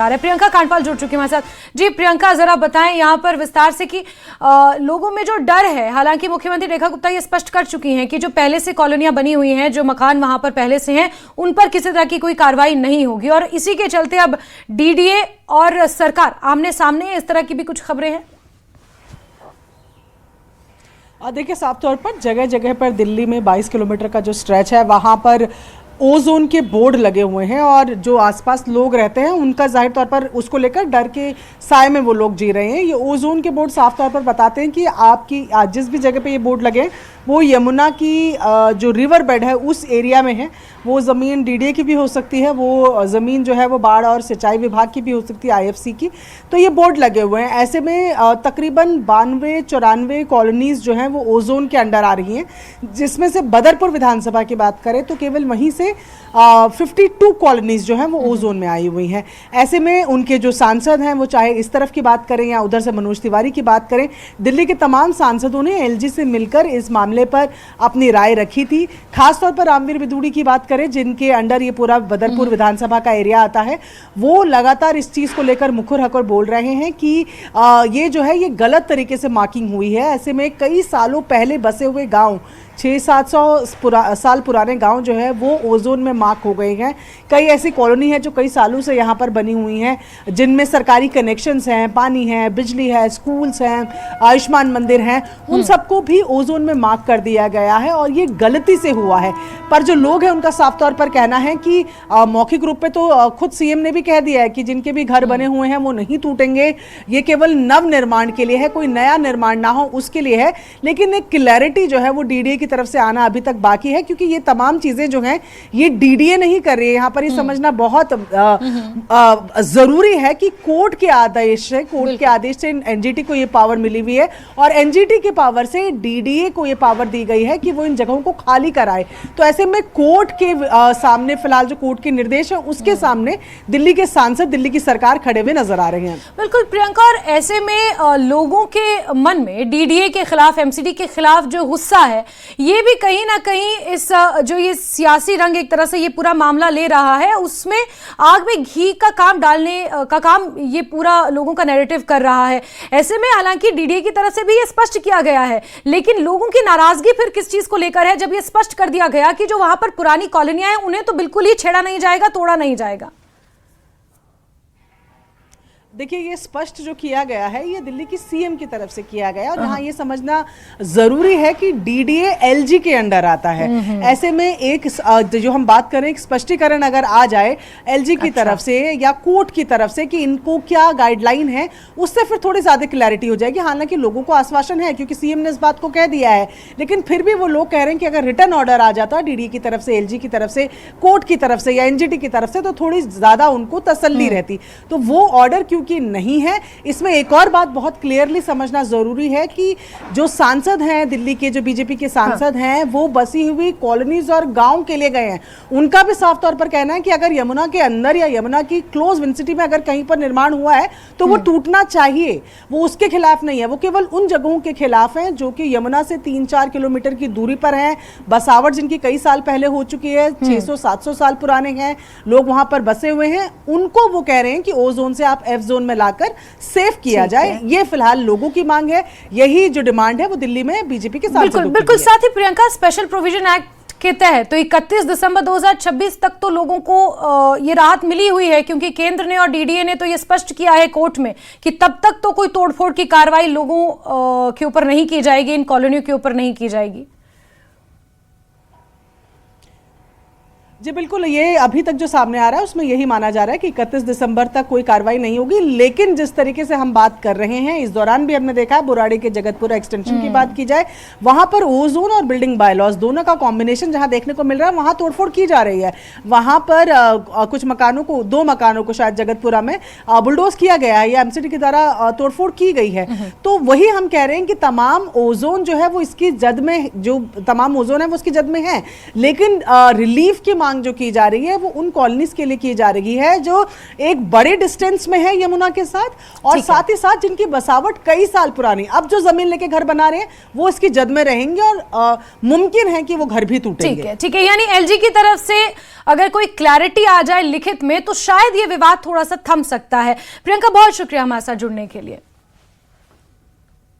प्रियंका कांडपाल जुड़ चुकी है हमारे साथ। जी प्रियंका, जरा बताएं यहाँ पर विस्तार से कि लोगों में जो डर है, हालांकि मुख्यमंत्री रेखा गुप्ता ये स्पष्ट कर चुकी हैं कि जो पहले से कॉलोनियां बनी हुई हैं, जो मकान वहां पर पहले से हैं, उन पर किसी तरह की कोई कार्रवाई नहीं होगी, और इसी के चलते अब डीडीए और सरकार आमने सामने है, इस तरह की भी कुछ खबरें हैं। देखिए, साफ तौर पर जगह जगह पर दिल्ली में 22 किलोमीटर का जो स्ट्रेच है वहाँ पर ओजोन के बोर्ड लगे हुए हैं, और जो आसपास लोग रहते हैं उनका जाहिर तौर पर उसको लेकर डर के साए में वो लोग जी रहे हैं। ये ओजोन के बोर्ड साफ तौर पर बताते हैं कि आपकी जिस भी जगह पे ये बोर्ड लगे वो यमुना की जो रिवर बेड है उस एरिया में है। वो ज़मीन डीडीए की भी हो सकती है, वो ज़मीन जो है वो बाढ़ और सिंचाई विभाग की भी हो सकती है, आईएफसी की। तो ये बोर्ड लगे हुए हैं। ऐसे में तकरीबन 92-94 कॉलोनीज़ जो हैं वो ओजोन के अंडर आ रही हैं, जिसमें से बदरपुर विधानसभा की बात करें तो केवल वहीं से 52 कॉलोनीज़ जो हैं वो ओजोन में आई हुई हैं। ऐसे में उनके जो सांसद हैं, वो चाहे इस तरफ की बात करें या उधर से मनोज तिवारी की बात करें, दिल्ली के तमाम सांसदों ने एलजी से मिलकर इस मामले पर अपनी राय रखी थी। खासतौर पर रामवीर बिदूड़ी की बात करें, जिनके अंडर ये पूरा बदरपुर विधानसभा का एरिया आता है, वो लगातार इस चीज़ को लेकर मुखर होकर बोल रहे हैं कि ये जो है ये गलत तरीके से मार्किंग हुई है। ऐसे में कई सालों पहले बसे हुए गाँव, 600-700 साल पुराने गांव जो है वो ओजोन में मार्क हो गए हैं। कई ऐसी कॉलोनी है जो कई सालों से यहाँ पर बनी हुई हैं, जिनमें सरकारी कनेक्शंस हैं, पानी है, बिजली है, स्कूल्स हैं, आयुष्मान मंदिर हैं, उन सबको भी ओजोन में मार्क कर दिया गया है, और ये गलती से हुआ है। पर जो लोग हैं उनका साफ तौर पर कहना है कि मौखिक रूप पे तो खुद सीएम ने भी कह दिया है कि जिनके भी घर बने हुए हैं वो नहीं टूटेंगे, ये केवल नव निर्माण के लिए है, कोई नया निर्माण ना हो उसके लिए है। लेकिन एक क्लैरिटी जो है वो डीडीए की तरफ से आना अभी तक बाकी है, क्योंकि ये तमाम चीजें जो हैं ये डीडीए नहीं कर रही है। यहाँ पर ये समझना बहुत जरूरी है कि कोर्ट के आदेश से एनजीटी को ये पावर मिली हुई है, और एनजीटी के पावर से डीडीए को ये पावर दी गई है कि वो इन जगहों को खाली कराए। तो ऐसे में कोर्ट के सामने फिलहाल जो कोर्ट के निर्देश है उसके सामने दिल्ली के सांसद, दिल्ली की सरकार खड़े हुए नजर आ रहे हैं। बिल्कुल प्रियंका, और ऐसे में लोगों के मन में डीडीए के खिलाफ, एमसीडी के खिलाफ जो गुस्सा है, ये भी कहीं ना कहीं इस जो ये सियासी रंग एक तरह से ये पूरा मामला ले रहा है, उसमें आग में घी का काम डालने का काम ये पूरा लोगों का नैरेटिव कर रहा है। ऐसे में हालांकि डीडीए की तरफ से भी ये स्पष्ट किया गया है, लेकिन लोगों की नाराजगी फिर किस चीज को लेकर है, जब ये स्पष्ट कर दिया गया कि जो वहां पर पुरानी कॉलोनियां हैं उन्हें तो बिल्कुल ही छेड़ा नहीं जाएगा, तोड़ा नहीं जाएगा। देखिए, ये स्पष्ट जो किया गया है ये दिल्ली की सीएम की तरफ से किया गया, और यहाँ ये समझना जरूरी है कि डीडीए एलजी के अंडर आता है। ऐसे में एक जो हम बात करें, एक स्पष्टीकरण अगर आ जाए एलजी की तरफ से या कोर्ट की तरफ से कि इनको क्या गाइडलाइन है, उससे फिर थोड़ी ज्यादा क्लैरिटी हो जाएगी। हालांकि लोगों को आश्वासन है क्योंकि सीएम ने इस बात को कह दिया है, लेकिन फिर भी वो लोग कह रहे हैं कि अगर रिटर्न ऑर्डर आ जाता डीडीए की तरफ से, एलजी की तरफ से, कोर्ट की तरफ से या एनजीटी की तरफ से, तो थोड़ी ज्यादा उनको तसल्ली रहती। तो वो ऑर्डर क्योंकि नहीं है, इसमें एक और बात बहुत क्लियरली समझना जरूरी है कि जो सांसद हैं दिल्ली के, जो बीजेपी के सांसद हैं, वो बसी हुई कॉलोनीज और गांव के लिए गए हैं। उनका भी साफ तौर पर कहना है कि अगर यमुना के अंदर या यमुना की क्लोज विसिनिटी में अगर कहीं पर निर्माण हुआ है तो वो टूटना चाहिए। वो उसके खिलाफ नहीं है, वो केवल उन जगहों के खिलाफ है जो कि यमुना से 3-4 किलोमीटर की दूरी पर है। बसावट जिनकी कई साल पहले हो चुकी है, 600-700 साल पुराने हैं, लोग वहां पर बसे हुए हैं, उनको वो कह रहे हैं कि ओ जोन से आप एफ जोन में लाकर सेफ किया जाए। ये फिलहाल लोगों की मांग है, यही जो डिमांड है वो दिल्ली में बीजेपी के साथ बिल्कुल। साथ ही प्रियंका, स्पेशल प्रोविजन एक्ट के तहत तो 31 दिसंबर 2026 तक तो लोगों को ये राहत मिली हुई है, क्योंकि केंद्र ने और डीडीए ने तो ये स्पष्ट किया है कोर्ट में कि तब तक तो कोई तोड़फोड़ की कार्रवाई लोगों के ऊपर नहीं की जाएगी, इन कॉलोनियों के ऊपर नहीं की जाएगी। जी बिल्कुल, ये अभी तक जो सामने आ रहा है उसमें यही माना जा रहा है कि 31 दिसंबर तक कोई कार्रवाई नहीं होगी। लेकिन जिस तरीके से हम बात कर रहे हैं, इस दौरान भी हमने देखा है, बुराड़ी के जगतपुरा एक्सटेंशन की बात की जाए, वहां पर ओजोन और बिल्डिंग बायलॉज दोनों का कॉम्बिनेशन जहां देखने को मिल रहा है, वहां तोड़फोड़ की जा रही है। वहां पर कुछ मकानों को, 2 मकानों को शायद जगतपुरा में बुलडोज किया गया है या एमसीडी के द्वारा तोड़फोड़ की गई है। तो वही हम कह रहे हैं कि तमाम ओजोन जो है वो इसकी जद में, जो तमाम ओजोन है वो उसकी जद में है, लेकिन रिलीफ की मांग जो की जा रही है वो उन कॉलोनीज के लिए की जा रही है जो एक बड़े डिस्टेंस में है यमुना के साथ, और साथ ही साथ जिनकी बसावट कई साल पुरानी, अब जो जमीन लेके घर बना रहे हैं वो इसकी जद में रहेंगे और मुमकिन है कि वो घर भी टूटेंगे। ठीक है, यानी एलजी की तरफ से अगर कोई क्लैरिटी आ जाए लिखित में तो शायद ये विवाद थोड़ा सा थम सकता है। प्रियंका, बहुत शुक्रिया हमारे साथ जुड़ने के लिए।